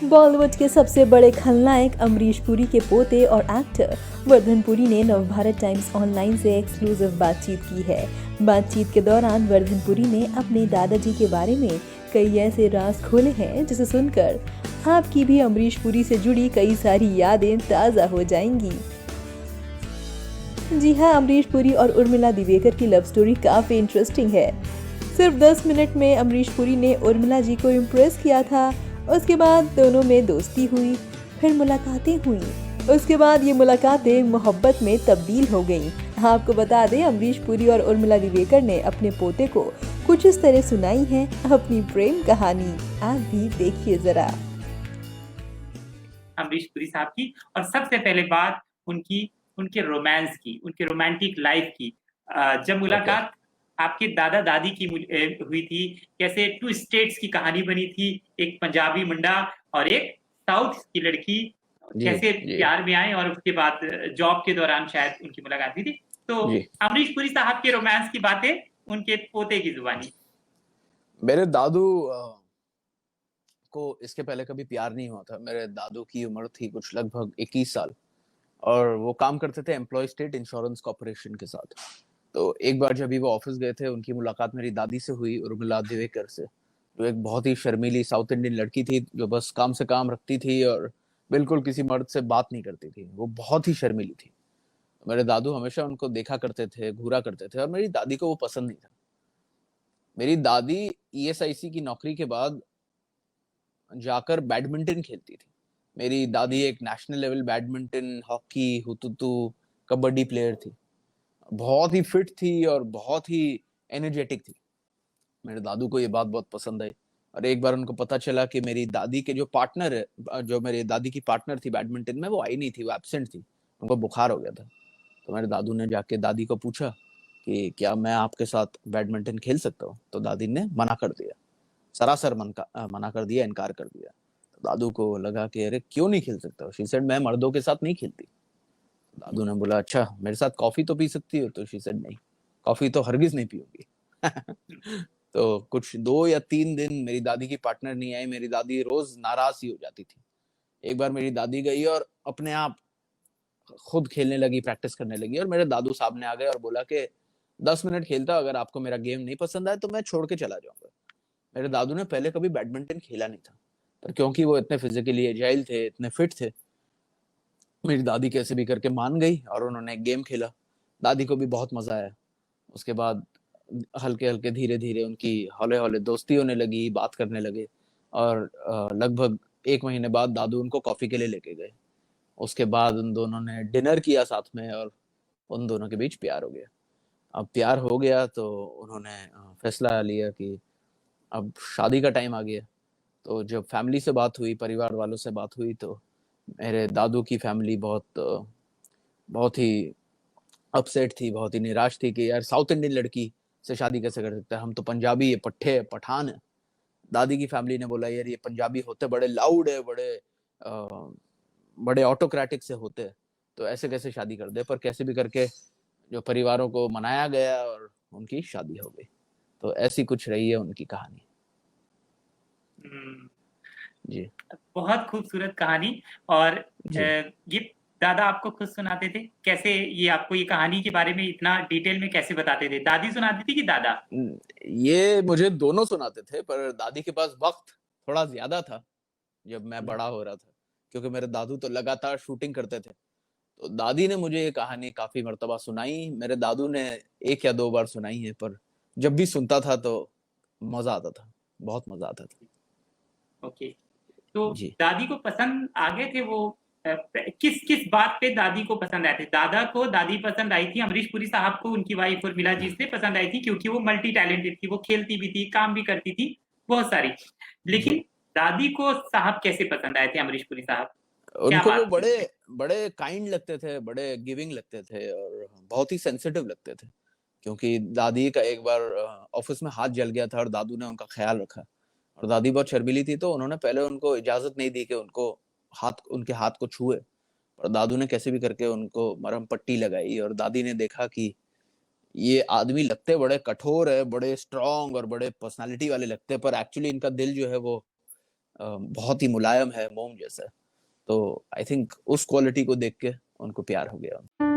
बॉलीवुड के सबसे बड़े खलनायक अमरीश पुरी के पोते और एक्टर वर्धन पुरी ने नवभारत टाइम्स ऑनलाइन से एक्सक्लूसिव बातचीत की है। बातचीत के दौरान वर्धन पुरी ने अपने दादाजी के बारे में कई ऐसे राज खोले हैं जिसे सुनकर आपकी भी अमरीश पुरी से जुड़ी कई सारी यादें ताज़ा हो जाएंगी। जी हाँ, अमरीश पुरी और उर्मिला दिवेकर की लव स्टोरी काफ़ी इंटरेस्टिंग है। सिर्फ 10 मिनट में अमरीश पुरी ने उर्मिला जी को इम्प्रेस किया था। उसके बाद दोनों में दोस्ती हुई, फिर मुलाकातें हुई। उसके बाद ये मुलाकातें मोहब्बत में तब्दील हो गईं। आपको बता दें, अमरीश पुरी और उर्मिला दिवेकर ने अपने पोते को कुछ इस तरह सुनाई है अपनी प्रेम कहानी। आप भी देखिए जरा। अमरीश पुरी साहब की, और सबसे पहले बात उनके रोमांस की, उनके रोमांटिक लाइफ की। जब मुलाकात आपके दादा दादी की हुई थी, कैसे 2 स्टेट्स की कहानी बनी थी, एक पंजाबी मुंडा और एक साउथ की लड़की कैसे प्यार में आए, और उसके बाद जॉब के दौरान शायद उनकी मुलाकात हुई थी। तो अमरीश पुरी साहब के रोमांस की बातें उनके पोते की जुबानी। मेरे दादू को इसके पहले कभी प्यार नहीं हुआ था। मेरे दादू की उम्र थी कुछ लगभग 21 साल और वो काम करते थे एम्प्लॉय स्टेट इंश्योरेंस कॉर्पोरेशन के साथ। तो एक बार जब भी वो ऑफिस गए थे, उनकी मुलाकात मेरी दादी से हुई, उर्मिला दिवेकर से, जो एक बहुत ही शर्मीली साउथ इंडियन लड़की थी जो बस काम से काम रखती थी और बिल्कुल किसी मर्द से बात नहीं करती थी। वो बहुत ही शर्मीली थी। मेरे दादू हमेशा उनको देखा करते थे, घूरा करते थे और मेरी दादी को वो पसंद नहीं था। मेरी दादी ईएसआईसी की नौकरी के बाद जाकर बैडमिंटन खेलती थी। मेरी दादी एक national level badminton, hockey, hututu, kabaddi player थी। बहुत ही फिट थी और बहुत ही एनर्जेटिक थी। मेरे दादू को ये बात बहुत पसंद आई और एक बार उनको पता चला कि मेरी दादी के जो पार्टनर है, जो मेरी दादी की पार्टनर थी बैडमिंटन में, वो आई नहीं थी, वो एब्सेंट थी, उनको बुखार हो गया था। तो मेरे दादू ने जाके दादी को पूछा कि क्या मैं आपके साथ बैडमिंटन खेल सकता हूँ? तो दादी ने मना कर दिया, सरासर मना कर दिया, इनकार कर दिया। तो दादू को लगा कि अरे क्यों नहीं खेल सकता? शी सेड मैं मर्दों के साथ नहीं खेलती। दादू ने बोला अच्छा मेरे साथ कॉफी तो पी सकती हो? तो शी सेड नहीं, कॉफी तो हरगिज नहीं पीऊंगी। तो कुछ 2 या 3 दिन मेरी दादी की पार्टनर नहीं आई। मेरी दादी रोज नाराज ही हो जाती थी। एक बार मेरी दादी गई और अपने आप खुद खेलने लगी, प्रैक्टिस करने लगी और मेरे दादू सामने आ गए और बोला कि 10 मिनट खेलता, अगर आपको मेरा गेम नहीं पसंद आए तो मैं छोड़ के चला जाऊंगा। मेरे दादू ने पहले कभी बैडमिंटन खेला नहीं था, पर क्योंकि वो इतने फिजिकली एजाइल थे, इतने फिट थे, मेरी दादी कैसे भी करके मान गई और उन्होंने गेम खेला। दादी को भी बहुत मजा आया। उसके बाद हल्के हल्के धीरे धीरे उनकी हौले हौले दोस्ती होने लगी, बात करने लगे और लगभग 1 महीने बाद दादू उनको कॉफी के लिए लेके गए। उसके बाद उन दोनों ने डिनर किया साथ में और उन दोनों के बीच प्यार हो गया। अब प्यार हो गया तो उन्होंने फैसला लिया कि अब शादी का टाइम आ गया। तो जब फैमिली से बात हुई, परिवार वालों से बात हुई, तो मेरे दादू की फैमिली बहुत ही अपसेट थी, बहुत ही निराश थी कि यार साउथ इंडियन लड़की से शादी कैसे कर सकता है, हम तो पंजाबी है, पट्टे पठान है। दादी की फैमिली ने बोला यार ये पंजाबी होते बड़े लाउड है, बड़े ऑटोक्रेटिक से होते हैं, तो ऐसे कैसे शादी कर दे। पर कैसे भी करके जो परिवारों को मनाया गया और उनकी शादी हो गई। तो ऐसी कुछ रही है उनकी कहानी। जी, बहुत खूबसूरत कहानी। और ये दादा आपको खुद सुनाते थे? कैसे ये आपको ये कहानी के बारे में इतना डिटेल में कैसे बताते थे? दादी सुनाती थी कि दादा? ये मुझे दोनों सुनाते थे, पर दादी के पास वक्त थोड़ा ज्यादा था जब मैं बड़ा हो रहा था, क्योंकि मेरे दादू तो लगातार शूटिंग करते थे। तो दादी ने मुझे ये कहानी काफी मर्तबा सुनाई। मेरे दादू ने 1 या 2 बार सुनाई है, पर जब भी सुनता था तो मजा आता था, बहुत मजा आता था। ओके, तो दादी को पसंद आ गए थे वो? किस किस बात पे दादी को पसंद आए थे? दादा को दादी पसंद आई थी, अमरीश पुरी साहब को उनकी वाइफ उर्मिला जी से पसंद आई थी क्योंकि वो मल्टी टैलेंटेड थी, वो खेलती भी थी, काम भी करती थी, बहुत सारी। लेकिन दादी को साहब कैसे पसंद आए थे, अमरीश पुरी साहब? उनको वो बड़े काइंड लगते थे, बड़े गिविंग लगते थे और बहुत ही सेंसिटिव लगते थे। क्योंकि दादी का एक बार ऑफिस में हाथ जल गया था और दादू ने उनका ख्याल रखा। और दादी बहुत शर्मीली थी, तो उन्होंने पहले उनको इजाजत नहीं दी कि उनके हाथ को छुए। और दादू ने कैसे भी करके उनको मरहम पट्टी लगाई और दादी ने देखा कि ये आदमी लगते बड़े कठोर है, बड़े स्ट्रांग और बड़े पर्सनालिटी वाले लगते, पर एक्चुअली इनका दिल जो है वो बहुत ही मुलायम है, मोम जैसा। तो आई थिंक उस क्वालिटी को देख के उनको प्यार हो गया।